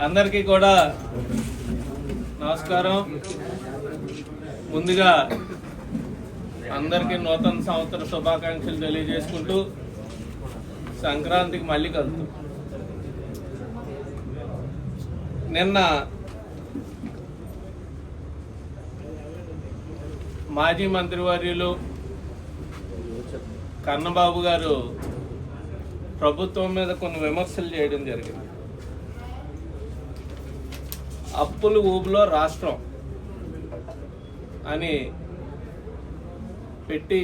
అందరికీ కూడా నమస్కారం. ముందుగా అందరికీ నూతన సంవత్సర శుభాకాంక్షలు తెలియజేసుకుంటూ సంక్రాంతికి మళ్ళీ కలుద్దాం. నిన్న మాజీ మంత్రివర్యులు కన్నబాబు గారు ప్రభుత్వం మీద కొన్ని విమర్శలు చేయడం జరిగింది. అప్పుల ఊబిలో రాష్ట్రం అని పెట్టి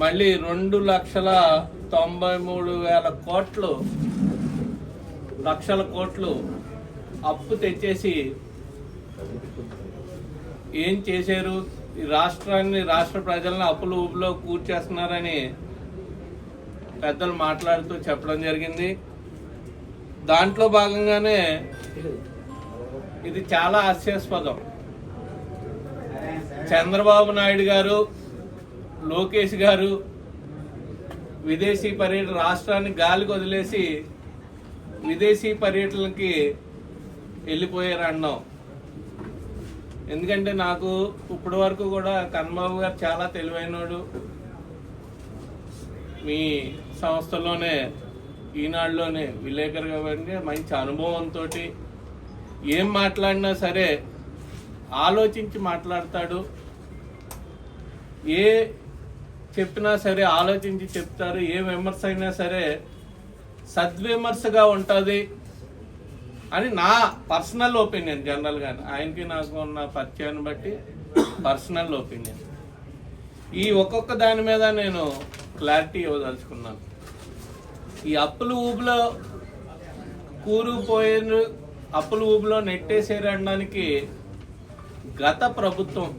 మళ్ళీ 2,93,000 లక్షల కోట్లు అప్పు తెచ్చేసి ఏం చేశారు, ఈ రాష్ట్రాన్ని రాష్ట్ర ప్రజలను అప్పుల ఊబిలో కూర్చేస్తున్నారని పెద్దలు మాట్లాడుతూ చెప్పడం జరిగింది. దాంట్లో భాగంగానే ఇది చాలా హాస్యాస్పదం. చంద్రబాబు నాయుడు గారు, లోకేష్ గారు విదేశీ పర్యటన రాష్ట్రాన్ని గాలికి వదిలేసి విదేశీ పర్యటనకి వెళ్ళిపోయారు అన్నాం. ఎందుకంటే నాకు ఇప్పటి వరకు కూడా కన్నబాబు గారు చాలా తెలివైనోడు. మీ సంస్థలోనే ఈనాడులోనే విలేకరుగా మంచి అనుభవంతో ఏం మాట్లాడినా సరే ఆలోచించి మాట్లాడతాడు. ఏ చెప్పినా సరే ఆలోచించి చెప్తారు. ఏ విమర్శ అయినా సరే సద్విమర్శగా ఉంటుంది అని నా పర్సనల్ ఒపీనియన్. జనరల్గా ఆయనకి నాకు ఉన్న పరిచయాన్ని బట్టి పర్సనల్ ఒపీనియన్. ఈ ఒక్కొక్క దాని మీద నేను క్లారిటీ ఇవ్వదలుచుకున్నాను. ఈ అప్పుల ఊబిలో కూరుకుపోయిన అప్పుల ఊబిలో నెట్టేసేరు అనడానికి గత ప్రభుత్వం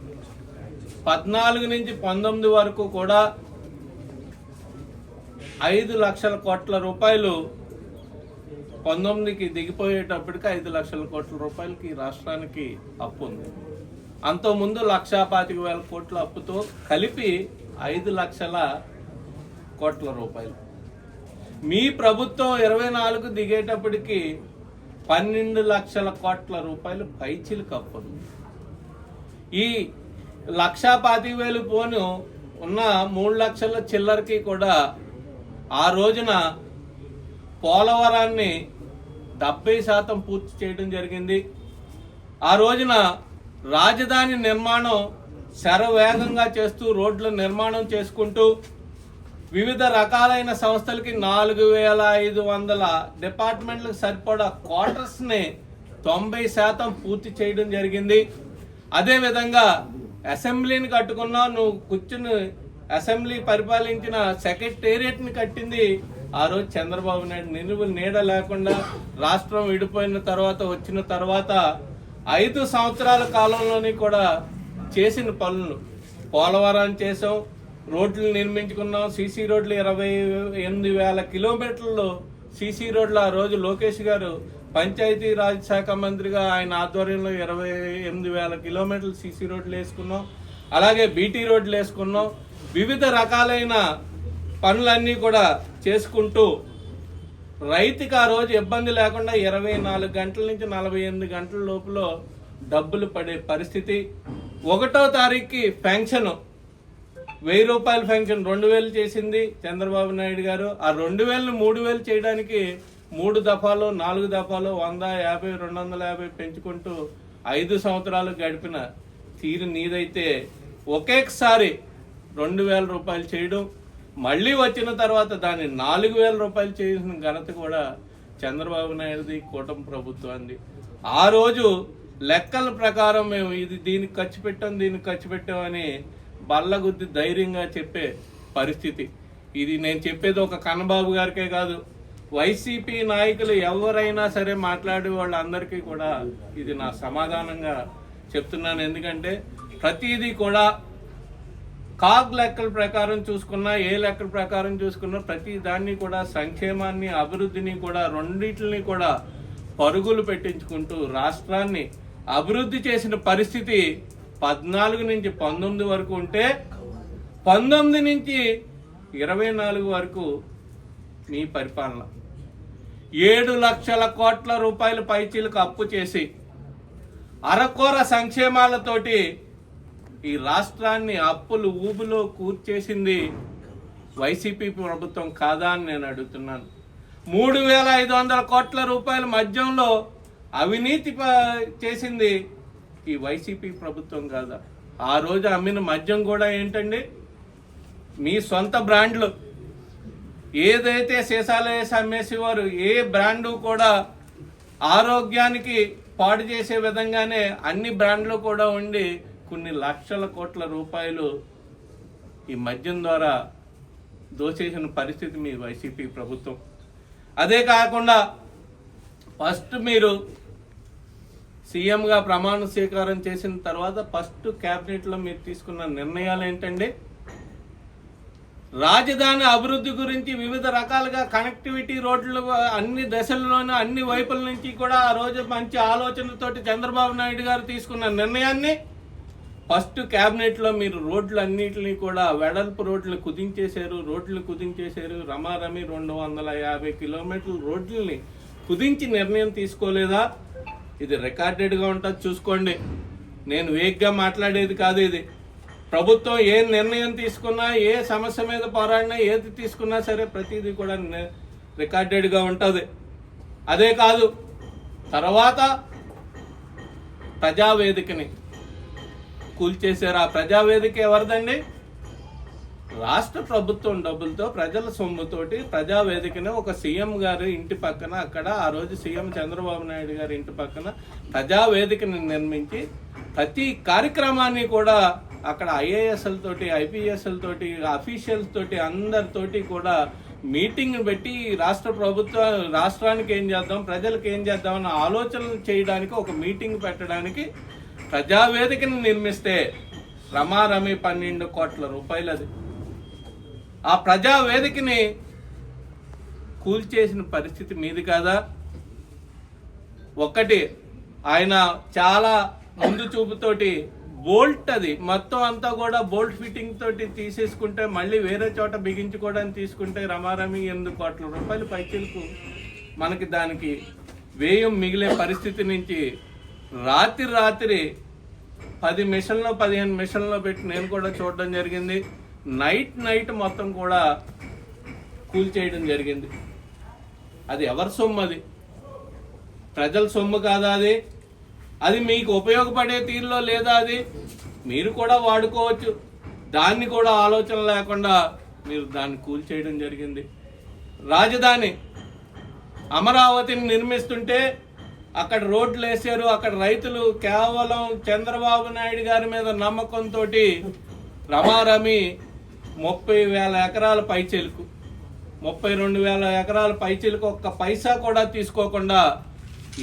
14 నుంచి 19 వరకు కూడా 5 లక్షల కోట్ల రూపాయలు 19కి దిగిపోయేటప్పటికి 5 లక్షల కోట్ల రూపాయలకి రాష్ట్రానికి అప్పు ఉంది. అంతకుముందు 1,25,000 కోట్ల అప్పుతో కలిపి 5 లక్షల కోట్ల రూపాయలు. మీ ప్రభుత్వం 24కు దిగేటప్పటికి 12 లక్షల కోట్ల రూపాయలు పైచిలకు అప్పు. ఈ 1,25,000 పోను ఉన్న 3 లక్షల చిల్లరకి కూడా ఆ రోజున పోలవరాన్ని 70% పూర్తి చేయడం జరిగింది. ఆ రోజున రాజధాని నిర్మాణం శరవేగంగా చేస్తూ రోడ్ల నిర్మాణం చేసుకుంటూ వివిధ రకాలైన సంస్థలకి 4,500 డిపార్ట్మెంట్లకు సరిపడా క్వార్టర్స్ని 90% పూర్తి చేయడం జరిగింది. అదేవిధంగా అసెంబ్లీని కట్టుకున్నావు, నువ్వు కూర్చుని అసెంబ్లీ పరిపాలించిన సెక్రటేరియట్ని కట్టింది ఆ రోజు చంద్రబాబు నాయుడు. నిలువు నీడ లేకుండా రాష్ట్రం విడిపోయిన తర్వాత వచ్చిన తర్వాత 5 సంవత్సరాల కాలంలోని కూడా చేసిన పనులు పోలవరాన్ని చేసాం, రోడ్లు నిర్మించుకున్నాం. సీసీ రోడ్లు 28,000 కిలోమీటర్లు సీసీ రోడ్లు ఆ రోజు లోకేష్ గారు పంచాయతీ రాజ్ శాఖ మంత్రిగా ఆయన ఆధ్వర్యంలో 28,000 కిలోమీటర్లు సీసీ రోడ్లు వేసుకున్నాం. అలాగే బీటీ రోడ్లు వేసుకున్నాం. వివిధ రకాలైన పనులన్నీ కూడా చేసుకుంటూ రైతుకి ఆ రోజు ఇబ్బంది లేకుండా 24 గంటల నుంచి 48 గంటల లోపల డబ్బులు పడే పరిస్థితి. 1వ తారీఖుకి పెన్షన్ 1,000 రూపాయల పెన్షన్ 2,000 చేసింది చంద్రబాబు నాయుడు గారు. ఆ 2,000ని 3,000 చేయడానికి 3 దఫాలు 4 దఫాలు 100, 50, 250 పెంచుకుంటూ 5 సంవత్సరాలు గడిపిన తీరు నీదైతే ఒకేసారి 2,000 రూపాయలు చేయడం, మళ్ళీ వచ్చిన తర్వాత దాన్ని 4,000 రూపాయలు చేసిన ఘనత కూడా చంద్రబాబు నాయుడుది, కూటమి ప్రభుత్వాన్ని. ఆ రోజు లెక్కల ప్రకారం మేము దీనికి ఖర్చు పెట్టామని బల్లగుద్ది ధైర్యంగా చెప్పే పరిస్థితి. ఇది నేను చెప్పేది ఒక కన్నబాబు గారికే కాదు, వైసీపీ నాయకులు ఎవరైనా సరే మాట్లాడే వాళ్ళందరికీ కూడా ఇది నా సమాధానంగా చెప్తున్నాను. ఎందుకంటే ప్రతిదీ కూడా కాగ్ లెక్కల ప్రకారం చూసుకున్నా, ఏ లెక్కల ప్రకారం చూసుకున్నా ప్రతి దాన్ని కూడా సంక్షేమాన్ని, అభివృద్ధిని కూడా రెండింటిని కూడా పరుగులు పెట్టించుకుంటూ రాష్ట్రాన్ని అభివృద్ధి చేసిన పరిస్థితి 14 నుంచి 19 వరకు ఉంటే 19 నుంచి 24 వరకు మీ పరిపాలన. 7 లక్షల కోట్ల రూపాయలు పైచీలకు అప్పు చేసి అరకొర సంక్షేమాలతోటి ఈ రాష్ట్రాన్ని అప్పులు ఊబిలో కూర్చేసింది వైసీపీ ప్రభుత్వం కాదా అని నేను అడుగుతున్నాను. 3,500 కోట్ల రూపాయల మద్యంలో అవినీతి చేసింది ఈ వైసీపీ ప్రభుత్వం కాదా? ఆ రోజు అమ్మిన మద్యం కూడా ఏంటండి, మీ సొంత బ్రాండ్లు. ఏదైతే సీసాలు వేసి అమ్మేసేవారు ఏ బ్రాండు కూడా ఆరోగ్యానికి పాడు చేసే విధంగానే అన్ని బ్రాండ్లు కూడా ఉండి కొన్ని లక్షల కోట్ల రూపాయలు ఈ మద్యం ద్వారా దోచేసిన పరిస్థితి మీ వైసీపీ ప్రభుత్వం. అదే కాకుండా ఫస్ట్ మీరు సీఎంగా ప్రమాణ స్వీకారం చేసిన తర్వాత ఫస్ట్ క్యాబినెట్లో మీరు తీసుకున్న నిర్ణయాలు ఏంటండి? రాజధాని అభివృద్ధి గురించి వివిధ రకాలుగా కనెక్టివిటీ రోడ్లు అన్ని దశల్లోనూ అన్ని వైపుల నుంచి కూడా ఆ రోజు మంచి ఆలోచనతోటి చంద్రబాబు నాయుడు గారు తీసుకున్న నిర్ణయాన్ని ఫస్ట్ క్యాబినెట్లో మీరు రోడ్లు అన్నిటిని కూడా వెడల్పు రోడ్లు కుదించేశారు. రమారమి 250 కిలోమీటర్ల రోడ్లని కుదించి నిర్ణయం తీసుకోలేదా? ఇది రికార్డెడ్గా ఉంటుంది, చూసుకోండి. నేను వేగ్గా మాట్లాడేది కాదు. ఇది ప్రభుత్వం ఏ నిర్ణయం తీసుకున్నా, ఏ సమస్య మీద పోరాడినా, ఏది తీసుకున్నా సరే ప్రతిదీ కూడా రికార్డెడ్గా ఉంటుంది. అదే కాదు, తర్వాత ప్రజావేదికని కూల్చేశారు. ఆ ప్రజావేదిక ఎవరిదండి? రాష్ట్ర ప్రభుత్వం డబ్బులతో ప్రజల సొమ్ముతోటి ప్రజావేదికని ఒక సీఎం గారి ఇంటి పక్కన, అక్కడ ఆ రోజు సీఎం చంద్రబాబు నాయుడు గారి ఇంటి పక్కన ప్రజావేదికని నిర్మించి ప్రతి కార్యక్రమాన్ని కూడా అక్కడ ఐఏఎస్ఎల్ తోటి, ఐపీఎస్ఎల్ తోటి, అఫీషియల్స్ తోటి అందరితోటి కూడా మీటింగ్ పెట్టి రాష్ట్రానికి ఏం చేద్దాం, ప్రజలకు ఏం చేద్దాం అన్న ఆలోచనలు చేయడానికి ఒక మీటింగ్ పెట్టడానికి ప్రజావేదికని నిర్మిస్తే రమారమి 12 కోట్ల రూపాయలు. అది ఆ ప్రజావేదికని కూల్చేసిన పరిస్థితి మీది కాదా? ఒకటి, ఆయన చాలా ముందు చూపుతోటి బోల్ట్, అది మొత్తం అంతా కూడా బోల్ట్ ఫిట్టింగ్ తోటి తీసేసుకుంటే మళ్ళీ వేరే చోట బిగించుకోవడానికి తీసుకుంటే రమారమి 8 కోట్ల రూపాయలు పైచీలకు మనకి దానికి వ్యయం మిగిలే పరిస్థితి నుంచి రాత్రి 10 మిషన్లో 15 మిషన్లో పెట్టి నేను కూడా చూడడం జరిగింది. నైట్ మొత్తం కూడా కూల్చేయడం జరిగింది. అది ఎవరి సొమ్ము? అది ప్రజల సొమ్ము కాదా? అది మీకు ఉపయోగపడే తీరులో లేదా? అది మీరు కూడా వాడుకోవచ్చు. దాన్ని కూడా ఆలోచన లేకుండా మీరు దాన్ని కూల్చేయడం జరిగింది. రాజధాని అమరావతిని నిర్మిస్తుంటే అక్కడ రోడ్లు వేసారు. అక్కడ రైతులు కేవలం చంద్రబాబు నాయుడు గారి మీద నమ్మకంతో రమారమి 30,000 ఎకరాల పైచీలకు, 32,000 ఎకరాల పైచీలకు ఒక్క పైసా కూడా తీసుకోకుండా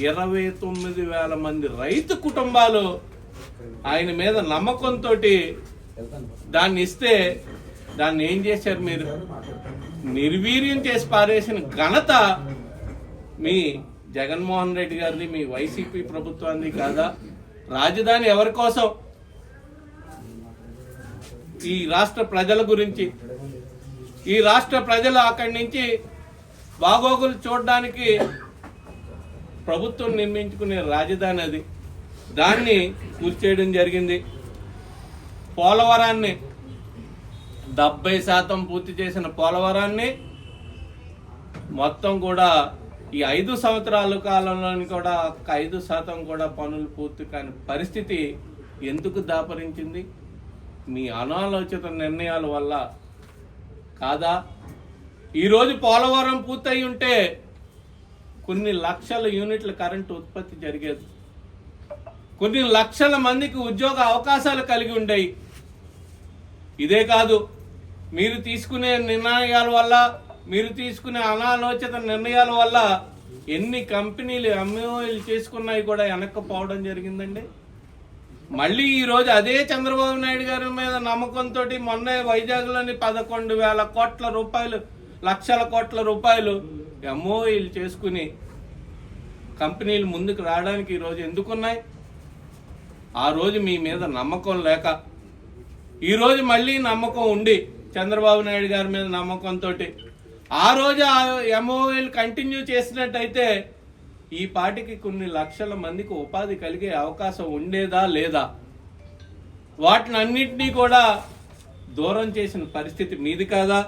29,000 మంది రైతు కుటుంబాలు ఆయన మీద నమ్మకంతో దాన్ని ఇస్తే దాన్ని ఏం చేశారు? మీరు నిర్వీర్యం చేసి పారేసిన ఘనత మీ జగన్మోహన్ రెడ్డి గారిది, మీ వైసీపీ ప్రభుత్వాన్ని కాదా? రాజధాని ఎవరి కోసం? ఈ రాష్ట్ర ప్రజల గురించి. ఈ రాష్ట్ర ప్రజలు అక్కడి నుంచి బాగోగులు చూడడానికి ప్రభుత్వం నిర్మించుకునే రాజధాని అది. దాన్ని కూల్చేయడం జరిగింది. పోలవరాన్ని 70% పూర్తి చేసిన పోలవరాన్ని మొత్తం కూడా ఈ 5 సంవత్సరాల కాలంలోని కూడా 5% కూడా పనులు పూర్తి కాని పరిస్థితి ఎందుకు దాపరించింది? మీ అనాలోచిత నిర్ణయాల వల్ల కాదా? ఈరోజు పోలవరం పూర్తయి ఉంటే కొన్ని లక్షల యూనిట్ల కరెంటు ఉత్పత్తి జరిగేది. కొన్ని లక్షల మందికి ఉద్యోగ అవకాశాలు కలిగి ఉండేవి. ఇదే కాదు, మీరు తీసుకునే నిర్ణయాల వల్ల, మీరు తీసుకునే అనాలోచిత నిర్ణయాల వల్ల ఎన్ని కంపెనీలు ఎంఓయూలు చేసుకున్నాయి కూడా వెనక్కపోవడం జరిగిందండి. మళ్ళీ ఈరోజు అదే చంద్రబాబు నాయుడు గారి మీద నమ్మకంతో మొన్న వైజాగ్లోని 11,000 కోట్ల రూపాయలు, లక్షల కోట్ల రూపాయలు ఎంఓయూలు చేసుకుని కంపెనీలు ముందుకు రావడానికి ఈరోజు ఎందుకున్నాయి? ఆ రోజు మీ మీద నమ్మకం లేక, ఈరోజు మళ్ళీ నమ్మకం ఉండి చంద్రబాబు నాయుడు గారి మీద నమ్మకంతో ఆ రోజు ఆ ఎంఓఎల్ కంటిన్యూ చేసినట్టయితే ఈ పాటికి కొన్ని లక్షల మందికి ఉపాధి కలిగే అవకాశం ఉండేదా లేదా? వాటిని అన్నింటినీ కూడా దూరం చేసిన పరిస్థితి మీది కాదా?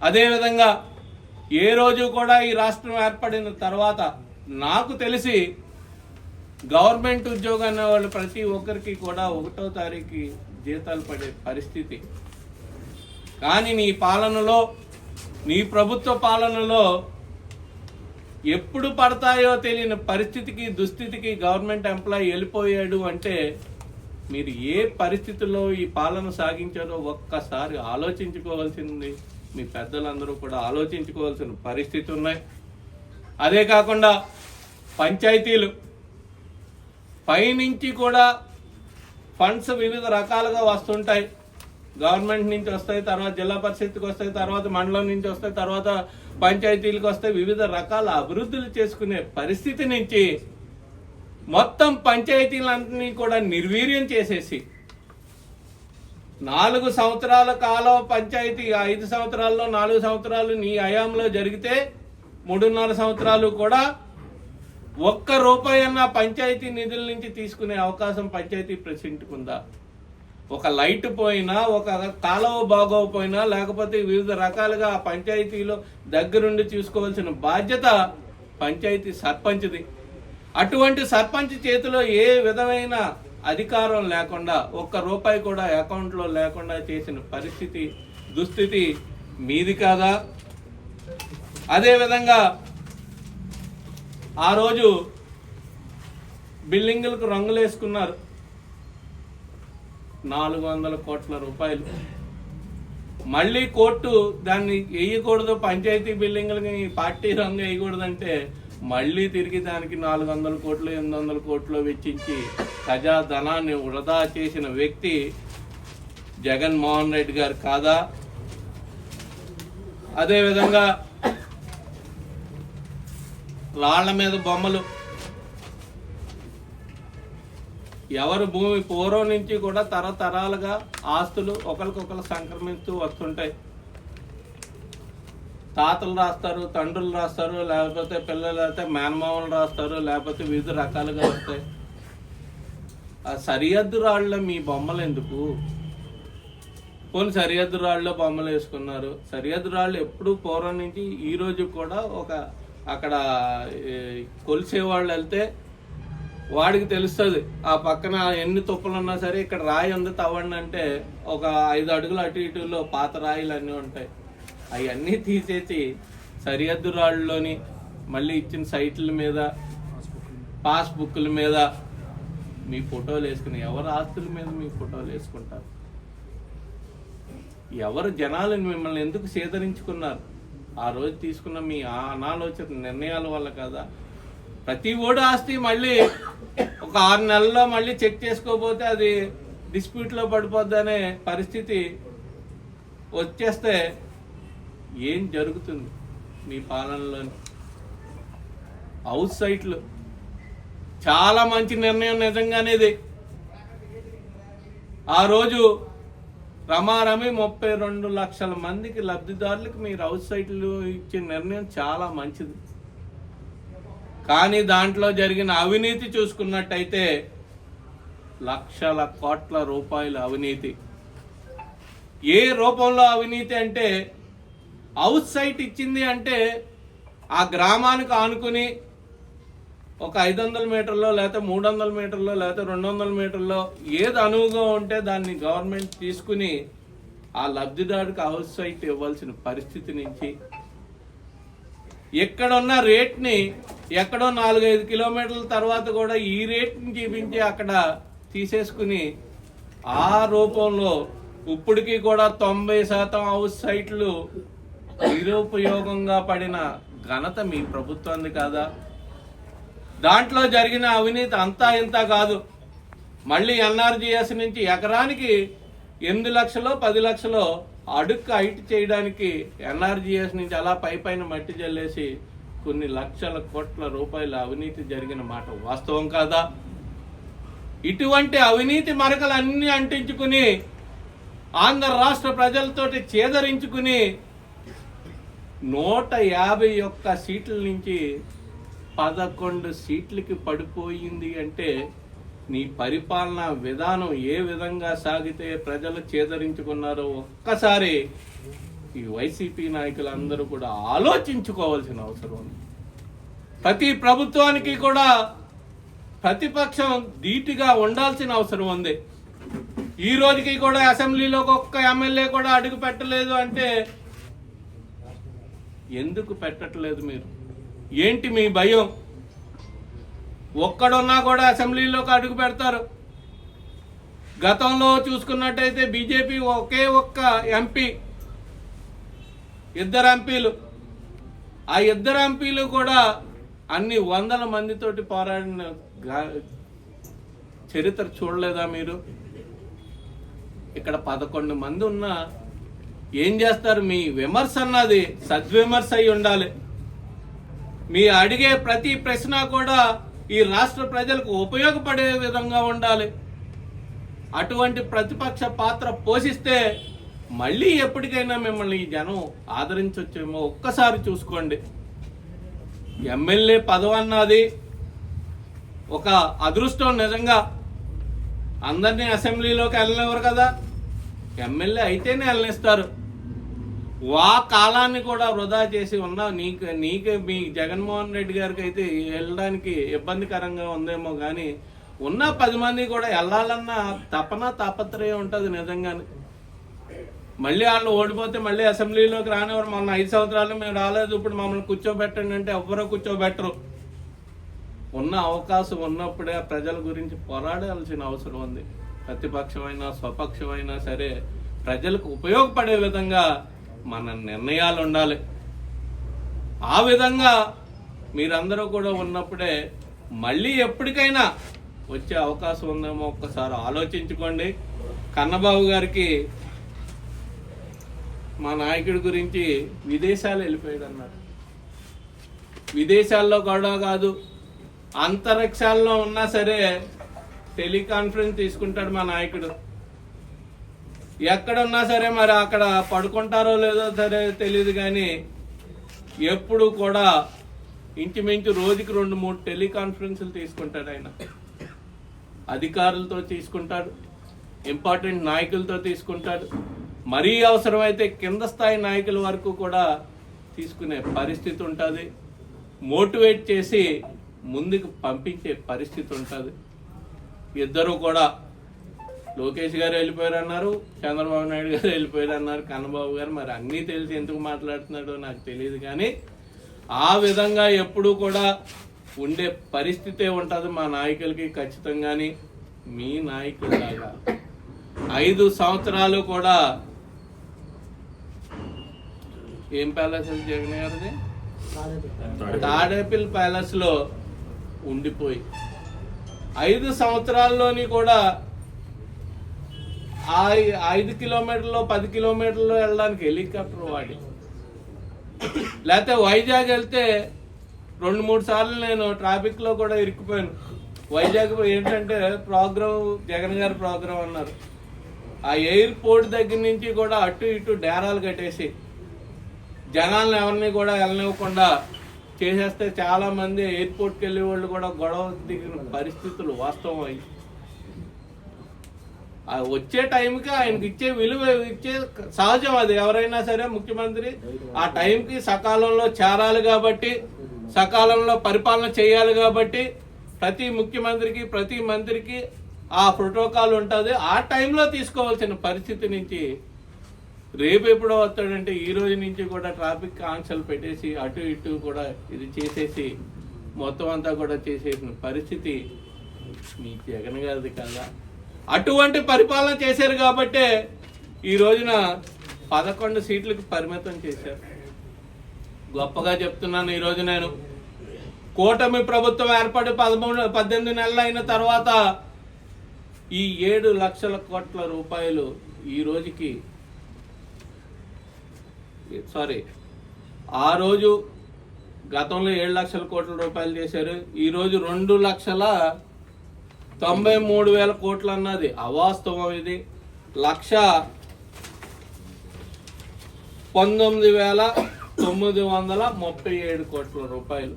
అదేవిధంగా ఏ రోజు కూడా ఈ రాష్ట్రం ఏర్పడిన తర్వాత నాకు తెలిసి గవర్నమెంట్ ఉద్యోగం అనే వాళ్ళు ప్రతి ఒక్కరికి కూడా 1వ తారీఖు జీతాలు పడే పరిస్థితి. కానీ నీ పాలనలో, నీ ప్రభుత్వ పాలనలో ఎప్పుడు పడతాయో తెలియని పరిస్థితికి, దుస్థితికి గవర్నమెంట్ ఎంప్లాయీ వెళ్ళిపోయాడు అంటే మీరు ఏ పరిస్థితుల్లో ఈ పాలన సాగించారో ఒక్కసారి ఆలోచించుకోవాల్సింది. మీ పెద్దలందరూ కూడా ఆలోచించుకోవాల్సిన పరిస్థితి ఉన్నాయి. అదే కాకుండా పంచాయతీలు పైనుంచి కూడా ఫండ్స్ వివిధ రకాలుగా వస్తుంటాయి. గవర్నమెంట్ నుంచి వస్తాయి, తర్వాత జిల్లా పరిషత్కి వస్తాయి, తర్వాత మండలం నుంచి వస్తాయి, తర్వాత పంచాయతీలకు వస్తాయి. వివిధ రకాల అభివృద్ధులు చేసుకునే పరిస్థితి నుంచి మొత్తం పంచాయతీలన్నీ కూడా నిర్వీర్యం చేసేసి 4 సంవత్సరాల కాలం పంచాయతీ 5 సంవత్సరాల్లో 4 సంవత్సరాలు నీ హయాంలో జరిగితే 3.5 సంవత్సరాలు కూడా ₹1 అన్న పంచాయతీ నిధుల నుంచి తీసుకునే అవకాశం పంచాయతీ ప్రెసిడెంట్కి ఉందా? ఒక లైట్ పోయినా, ఒక కాలువ బాగోకపోయినా, లేకపోతే వివిధ రకాలుగా ఆ పంచాయతీలో దగ్గరుండి చూసుకోవాల్సిన బాధ్యత పంచాయతీ సర్పంచ్ది. అటువంటి సర్పంచ్ చేతిలో ఏ విధమైన అధికారం లేకుండా, ₹1 కూడా అకౌంట్లో లేకుండా చేసిన పరిస్థితి, దుస్థితి మీది కాదా? అదేవిధంగా ఆ రోజు బిల్డింగులకు రంగులు వేసుకున్నారు, ₹400 కోట్ల. మళ్ళీ కోర్టు దాన్ని వేయకూడదు, పంచాయతీ బిల్డింగులకి పార్టీ రంగు వేయకూడదంటే మళ్ళీ తిరిగి దానికి 400 కోట్లు 800 కోట్లు వెచ్చించి ప్రజాధనాన్ని వృధా చేసిన వ్యక్తి జగన్మోహన్ రెడ్డి గారు కాదా? అదేవిధంగా రాళ్ల మీద బొమ్మలు, ఎవరి భూమి పూర్వం నుంచి కూడా తరతరాలుగా ఆస్తులు ఒకరికొకరు సంక్రమిస్తూ వస్తుంటాయి. తాతలు రాస్తారు, తండ్రులు రాస్తారు, లేకపోతే పిల్లలు అయితే మేనమామలు రాస్తారు, లేకపోతే వివిధ రకాలుగా వస్తాయి. ఆ సరిహద్దు రాళ్ళలో మీ బొమ్మలు ఎందుకు? పోనీ సరిహద్దు రాళ్ళలో బొమ్మలు వేసుకున్నారు. సరిహద్దు రాళ్ళు ఎప్పుడు పూర్వం నుంచి ఈ రోజు కూడా ఒక అక్కడ కొలిసేవాళ్ళు వెళ్తే వాడికి తెలుస్తుంది, ఆ పక్కన ఎన్ని తుప్పలు ఉన్నా సరే ఇక్కడ రాయి ఉంది తవ్వండి అంటే ఒక 5 అడుగులు అటు ఇటులో పాత రాయిలు అన్నీ ఉంటాయి. అవన్నీ తీసేసి సరిహద్దు రాళ్ళలోని మళ్ళీ ఇచ్చిన సైట్ల మీద, పాస్బుక్ల మీద మీ ఫోటోలు వేసుకుని ఎవరు ఆస్తుల మీద మీ ఫోటోలు వేసుకుంటారు? ఎవరు జనాలు మిమ్మల్ని ఎందుకు సేదరించుకున్నారు? ఆ రోజు తీసుకున్న మీ అనాలోచిత నిర్ణయాల వల్ల కదా. ప్రతి ఓడి ఆస్తి మళ్ళీ ఒక 6 నెలల్లో మళ్ళీ చెక్ చేసుకోకపోతే అది డిస్ప్యూట్లో పడిపోద్ది అనే పరిస్థితి వచ్చేస్తే ఏం జరుగుతుంది మీ పాలనలోని? హౌస్ సైట్లు చాలా మంచి నిర్ణయం నిజంగానేది. ఆ రోజు రమారమి 32 లక్షల మందికి లబ్ధిదారులకు మీరు హౌస్ సైట్లు ఇచ్చే నిర్ణయం చాలా మంచిది. కానీ దాంట్లో జరిగిన అవినీతి చూసుకున్నట్టయితే లక్షల కోట్ల రూపాయల అవినీతి. ఏ రూపంలో అవినీతి అంటే, హౌస్ సైట్ ఇచ్చింది అంటే ఆ గ్రామానికి ఆనుకుని ఒక 500 మీటర్లో, లేకపోతే 300 మీటర్లో, లేకపోతే 200 మీటర్లో ఏది అనువుగా ఉంటే దాన్ని గవర్నమెంట్ తీసుకుని ఆ లబ్ధిదారుడికి హౌస్ సైట్ ఇవ్వాల్సిన పరిస్థితి నుంచి, ఎక్కడున్న రేట్ని ఎక్కడో 4-5 కిలోమీటర్ల తర్వాత కూడా ఈ రేట్ని చూపించి అక్కడ తీసేసుకుని ఆ రూపంలో ఇప్పటికీ కూడా 90% హౌస్ సైట్లు నిరుపయోగంగా పడిన ఘనత మీ ప్రభుత్వాన్ని కాదా? దాంట్లో జరిగిన అవినీతి అంతా ఇంత కాదు. మళ్ళీ ఎన్ఆర్జీఎస్ నుంచి ఎకరానికి 8 లక్షలు 10 లక్షలు అడుక్కు హైట్ చేయడానికి ఎన్ఆర్జీఎస్ నుంచి అలా పైన మట్టి జల్లేసి కొన్ని లక్షల కోట్ల రూపాయల అవినీతి జరిగిన మాట వాస్తవం కాదా? ఇటువంటి అవినీతి మరకలన్నీ అంటించుకుని ఆంధ్ర రాష్ట్ర ప్రజలతోటి చేదరించుకుని 151 సీట్ల నుంచి 11 సీట్లకి పడిపోయింది అంటే నీ పరిపాలనా విధానం ఏ విధంగా సాగితే ప్రజలు చేదరించుకున్నారో ఒక్కసారి ఈ వైసీపీ నాయకులందరూ కూడా ఆలోచించుకోవాల్సిన అవసరం ఉంది. ప్రతి ప్రభుత్వానికి కూడా ప్రతిపక్షం ధీటుగా ఉండాల్సిన అవసరం ఉంది. ఈ రోజుకి కూడా అసెంబ్లీలోకి ఒక్క ఎమ్మెల్యే కూడా అడుగు పెట్టలేదు అంటే ఎందుకు పెట్టట్లేదు? మీరు ఏంటి మీ భయం? ఒక్కడున్నా కూడా అసెంబ్లీలోకి అడుగు పెడతారు. గతంలో చూసుకున్నట్టయితే బీజేపీ ఒకే ఒక్క ఎంపీ, 2 ఎంపీలు, ఆ 2 ఎంపీలు కూడా అన్ని 100 మందితోటి పోరాడిన చరిత్ర చూడలేదా మీరు? ఇక్కడ 11 మంది ఉన్నా ఏం చేస్తారు? మీ విమర్శ అన్నది సద్విమర్శ అయి ఉండాలి. మీ అడిగే ప్రతి ప్రశ్న కూడా ఈ రాష్ట్ర ప్రజలకు ఉపయోగపడే విధంగా ఉండాలి. అటువంటి ప్రతిపక్ష పాత్ర పోషిస్తే మళ్ళీ ఎప్పటికైనా మిమ్మల్ని ఈ జనం ఆదరించొచ్చేమో ఒక్కసారి చూసుకోండి. ఎమ్మెల్యే పదవి అన్నది ఒక అదృష్టం. నిజంగా అందరినీ అసెంబ్లీలోకి వెళ్ళనివ్వరు కదా, ఎమ్మెల్యే అయితేనే వెళ్ళనిస్తారు. వా కాలాన్ని కూడా వృధా చేసి ఉన్నా నీకే మీ జగన్మోహన్ రెడ్డి గారికి అయితే వెళ్ళడానికి ఇబ్బందికరంగా ఉందేమో కానీ ఉన్న 10 మంది కూడా వెళ్ళాలన్న తాపత్రయం ఉంటుంది నిజంగానే. మళ్ళీ వాళ్ళు ఓడిపోతే మళ్ళీ అసెంబ్లీలోకి రానివ్వరు. మొన్న 5 సంవత్సరాలు మేము రాలేదు, ఇప్పుడు మమ్మల్ని కూర్చోబెట్టండి అంటే ఎవ్వరూ కూర్చోబెట్టరు. ఉన్న అవకాశం ఉన్నప్పుడే ప్రజల గురించి పోరాడాల్సిన అవసరం ఉంది. ప్రతిపక్షమైనా స్వపక్షమైనా సరే ప్రజలకు ఉపయోగపడే విధంగా మన నిర్ణయాలు ఉండాలి. ఆ విధంగా మీరందరూ కూడా ఉన్నప్పుడే మళ్ళీ ఎప్పటికైనా వచ్చే అవకాశం ఉందేమో ఒక్కసారి ఆలోచించుకోండి. కన్నబాబు గారికి మా నాయకుడి గురించి విదేశాలు వెళ్ళిపోయాడు అన్నారు. విదేశాల్లో కూడా కాదు, అంతరిక్షాల్లో ఉన్నా సరే టెలికాన్ఫరెన్స్ తీసుకుంటాడు మా నాయకుడు. ఎక్కడున్నా సరే మరి అక్కడ పడుకుంటారో లేదో సరే తెలియదు కానీ ఎప్పుడు కూడా ఇంచుమించు రోజుకి 2-3 టెలికాన్ఫరెన్సులు తీసుకుంటాడు ఆయన. అధికారులతో తీసుకుంటాడు, ఇంపార్టెంట్ నాయకులతో తీసుకుంటాడు, మరీ అవసరమైతే కింద స్థాయి నాయకుల వరకు కూడా తీసుకునే పరిస్థితి ఉంటుంది. మోటివేట్ చేసి ముందుకు పంపించే పరిస్థితి ఉంటుంది. ఇద్దరు కూడా లోకేష్ గారు వెళ్ళిపోయారు అన్నారు, చంద్రబాబు నాయుడు గారు వెళ్ళిపోయారు అన్నారు. కన్నబాబు గారు మరి అన్నీ తెలిసి ఎందుకు మాట్లాడుతున్నాడో నాకు తెలియదు కానీ ఆ విధంగా ఎప్పుడూ కూడా ఉండే పరిస్థితే ఉంటుంది మా నాయకులకి ఖచ్చితంగాని. మీ నాయకులాగా 5 సంవత్సరాలు కూడా ఏం ప్యాలెస్ జగన్ గారిది తాడేపల్లి ప్యాలెస్ లో ఉండిపోయి 5 సంవత్సరాల్లోని కూడా 5 కిలోమీటర్లు 10 కిలోమీటర్లు వెళ్ళడానికి హెలికాప్టర్ వాడి, లేకపోతే వైజాగ్ వెళ్తే 2-3 సార్లు నేను ట్రాఫిక్ లో కూడా ఇరుక్కుపోయాను. వైజాగ్ ఏంటంటే ప్రోగ్రామ్ జగన్ గారి ప్రోగ్రాం అన్నారు. ఆ ఎయిర్పోర్ట్ దగ్గర నుంచి కూడా అటు ఇటు డేరాలు కట్టేసి జనాలను ఎవరిని కూడా వెళ్ళనివ్వకుండా చేసేస్తే చాలా మంది ఎయిర్పోర్ట్కి వెళ్ళే వాళ్ళు కూడా గొడవ దిగిన పరిస్థితులు వాస్తవం అయ్యి వచ్చే టైంకి ఆయనకి ఇచ్చే విలువ ఇచ్చే సహజం. అది ఎవరైనా సరే ముఖ్యమంత్రి ఆ టైంకి సకాలంలో చేరాలి కాబట్టి, సకాలంలో పరిపాలన చేయాలి కాబట్టి ప్రతి ముఖ్యమంత్రికి ప్రతి మంత్రికి ఆ ప్రోటోకాల్ ఉంటుంది. ఆ టైంలో తీసుకోవాల్సిన పరిస్థితి నుంచి రేపు ఎప్పుడో వస్తాడంటే ఈ రోజు నుంచి కూడా ట్రాఫిక్ ఆంక్షలు పెట్టేసి అటు ఇటు కూడా ఇది చేసేసి మొత్తం అంతా కూడా చేసేసిన పరిస్థితి మీ జగన్ గారిది కదా. అటువంటి పరిపాలన చేశారు కాబట్టే ఈ రోజున 11 సీట్లకు పరిమితం చేశారు. గొప్పగా చెప్తున్నాను. ఈరోజు నేను కూటమి ప్రభుత్వం ఏర్పడి 18 నెలలు అయిన తర్వాత ఈ 7 లక్షల కోట్ల రూపాయలు ఈ రోజుకి ఆ రోజు గతంలో 7 లక్షల కోట్ల రూపాయలు చేశారు. ఈరోజు 2,93,000 కోట్లు అన్నది అవాస్తవం. ఇది 1,19,000 937 కోట్ల రూపాయలు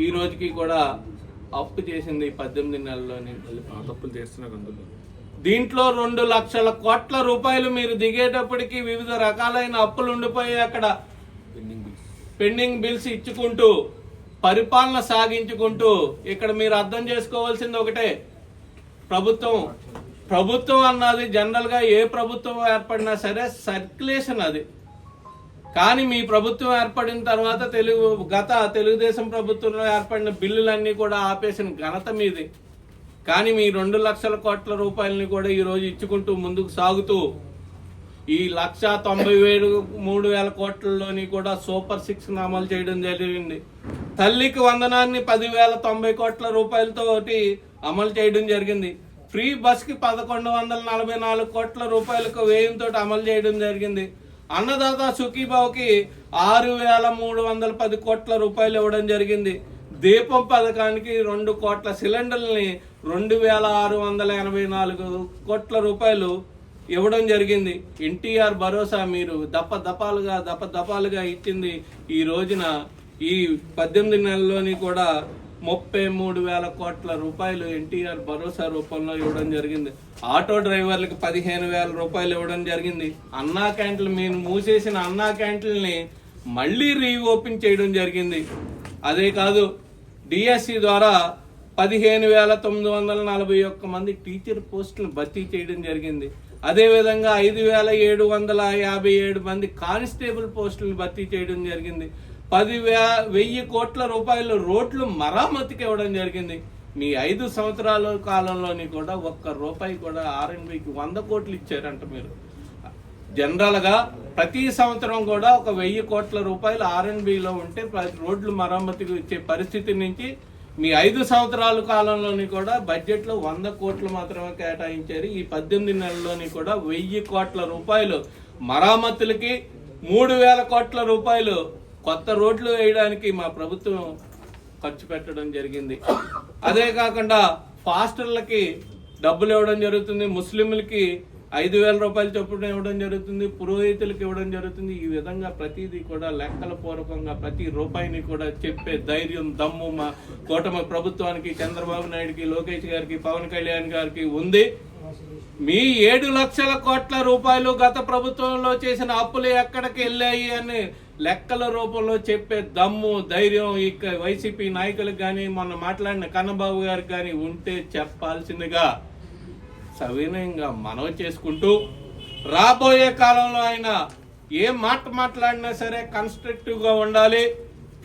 ఈ రోజుకి కూడా అప్పు చేసింది 18 నెలల్లోనే. తప్పులు చేస్తున్నారు అందులో. దీంట్లో 2 లక్షల కోట్ల రూపాయలు మీరు దిగేటప్పటికి వివిధ రకాలైన అప్పులు ఉండిపోయి అక్కడ పెండింగ్ బిల్స్ ఇచ్చుకుంటూ పరిపాలన సాగించుకుంటూ, ఇక్కడ మీరు అర్థం చేసుకోవాల్సింది ఒకటే, ప్రభుత్వం అన్నది జనరల్ గా ఏ ప్రభుత్వం ఏర్పడినా సరే సర్క్యులేషన్ అది. కానీ మీ ప్రభుత్వం ఏర్పడిన తర్వాత తెలుగుదేశం ప్రభుత్వంలో ఏర్పడిన బిల్లులన్నీ కూడా ఆపేసిన ఘనత మీది. కానీ మీ 2 లక్షల కోట్ల రూపాయలని కూడా ఈ రోజు ఇచ్చుకుంటూ ముందుకు సాగుతూ ఈ 1,93,000 కోట్లలోని కూడా సూపర్ 6 అమలు చేయడం జరిగింది. తల్లికి వందనాన్ని 10,090 కోట్ల రూపాయలతోటి అమలు చేయడం జరిగింది. ఫ్రీ బస్ కి 1,144 కోట్ల రూపాయలకు వ్యయంతో అమలు చేయడం జరిగింది. అన్నదాత సుఖీభావ్కి 6,310 కోట్ల రూపాయలు ఇవ్వడం జరిగింది. దీపం పథకానికి 2 కోట్ల సిలిండర్లని 2,684 కోట్ల రూపాయలు ఇవ్వడం జరిగింది. ఎన్టీఆర్ భరోసా మీరు దఫాలుగా ఇచ్చింది. ఈ రోజున ఈ 18 నెలల్లోని కూడా 33,000 కోట్ల రూపాయలు ఎన్టీఆర్ భరోసా రూపంలో ఇవ్వడం జరిగింది. ఆటో డ్రైవర్లకు 15,000 రూపాయలు ఇవ్వడం జరిగింది. అన్నా క్యాంటీన్లు మీరు మూసేసిన అన్నా క్యాంటీన్ని మళ్ళీ రీఓపెన్ చేయడం జరిగింది. అదే కాదు, డిఎస్సి ద్వారా 15,941 మంది టీచర్ పోస్టులు భర్తీ చేయడం జరిగింది. అదేవిధంగా 5,757 మంది కానిస్టేబుల్ పోస్టులను భర్తీ చేయడం జరిగింది. 10,000 కోట్ల రూపాయలు రోడ్లు మరామతికి ఇవ్వడం జరిగింది. మీ 5 సంవత్సరాల కాలంలోని కూడా 1 రూపాయి కూడా R&Bకి 100 కోట్లు ఇచ్చారంట. మీరు జనరల్ గా ప్రతి సంవత్సరం కూడా 1,000 కోట్ల రూపాయలు R&Bలో ఉంటే రోడ్లు మరమ్మతికి ఇచ్చే పరిస్థితి నుంచి మీ 5 సంవత్సరాల కాలంలోని కూడా బడ్జెట్ లో 100 కోట్లు మాత్రమే కేటాయించారు. ఈ 18 నెలల్లోని కూడా 1,000 కోట్ల రూపాయలు మరామతులకి, 3,000 కోట్ల రూపాయలు కొత్త రోడ్లు వేయడానికి మా ప్రభుత్వం ఖర్చు పెట్టడం జరిగింది. అదే కాకుండా పాస్టర్లకి డబ్బులు ఇవ్వడం జరుగుతుంది, ముస్లింలకి 5,000 రూపాయలు చొప్పున ఇవ్వడం జరుగుతుంది, పురోహితులకు ఇవ్వడం జరుగుతుంది. ఈ విధంగా ప్రతిదీ కూడా లెక్కల పూర్వకంగా ప్రతి రూపాయిని కూడా చెప్పే ధైర్యం, దమ్ము మా కూటమి ప్రభుత్వానికి, చంద్రబాబు నాయుడుకి, లోకేష్ గారికి, పవన్ కళ్యాణ్ గారికి ఉంది. మీ 7 లక్షల కోట్ల రూపాయలు గత ప్రభుత్వంలో చేసిన అప్పులు ఎక్కడికి వెళ్ళాయి అని లెక్కల రూపంలో చెప్పే దమ్ము, ధైర్యం ఇక వైసీపీ నాయకులకు కానీ, మొన్న మాట్లాడిన కన్నబాబు గారికి కానీ ఉంటే చెప్పాల్సిందిగా సవినయంగా మనవి చేసుకుంటూ, రాబోయే కాలంలో ఆయన ఏ మాట మాట్లాడినా సరే కన్స్ట్రక్టివ్ గా ఉండాలి,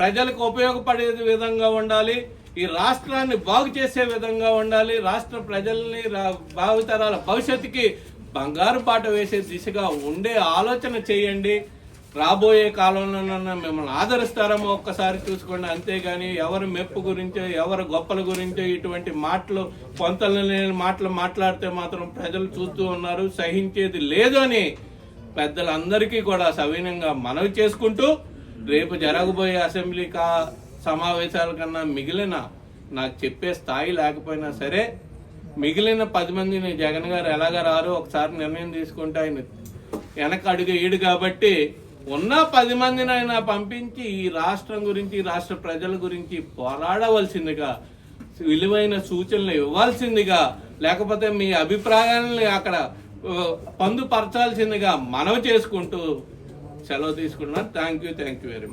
ప్రజలకు ఉపయోగపడే విధంగా ఉండాలి, ఈ రాష్ట్రాన్ని బాగు చేసే విధంగా ఉండాలి, రాష్ట్ర ప్రజల్ని భావితరాల భవిష్యత్తుకి బంగారు బాట వేసే దిశగా ఉండే ఆలోచన చేయండి. రాబోయే కాలంలోనన్నా మిమ్మల్ని ఆదరిస్తారేమో ఒక్కసారి చూసుకోండి. అంతేగాని ఎవరి మెప్పు గురించో, ఎవరి గొప్పల గురించో ఇటువంటి మాటలు, పొంతలు లేని మాటలు మాట్లాడితే మాత్రం ప్రజలు చూస్తూ ఉన్నారు, సహించేది లేదు అని పెద్దలందరికీ కూడా సవినయంగా మనవి చేసుకుంటూ, రేపు జరగబోయే అసెంబ్లీ సమావేశాల కన్నా మిగిలిన నాకు చెప్పే స్థాయి లేకపోయినా సరే మిగిలిన 10 మందిని జగన్ గారు ఎలాగ రారో ఒకసారి నిర్ణయం తీసుకుంటే ఆయన వెనక అడుగు ఏడు కాబట్టి ఉన్న 10 మందిని ఆయన పంపించి ఈ రాష్ట్రం గురించి, రాష్ట్ర ప్రజల గురించి పోరాడవలసిందిగా, విలువైన సూచనలు ఇవ్వాల్సిందిగా, లేకపోతే మీ అభిప్రాయాలని అక్కడ పొందుపరచాల్సిందిగా మనవి చేసుకుంటూ సెలవు తీసుకుంటున్నాను. Thank you very much.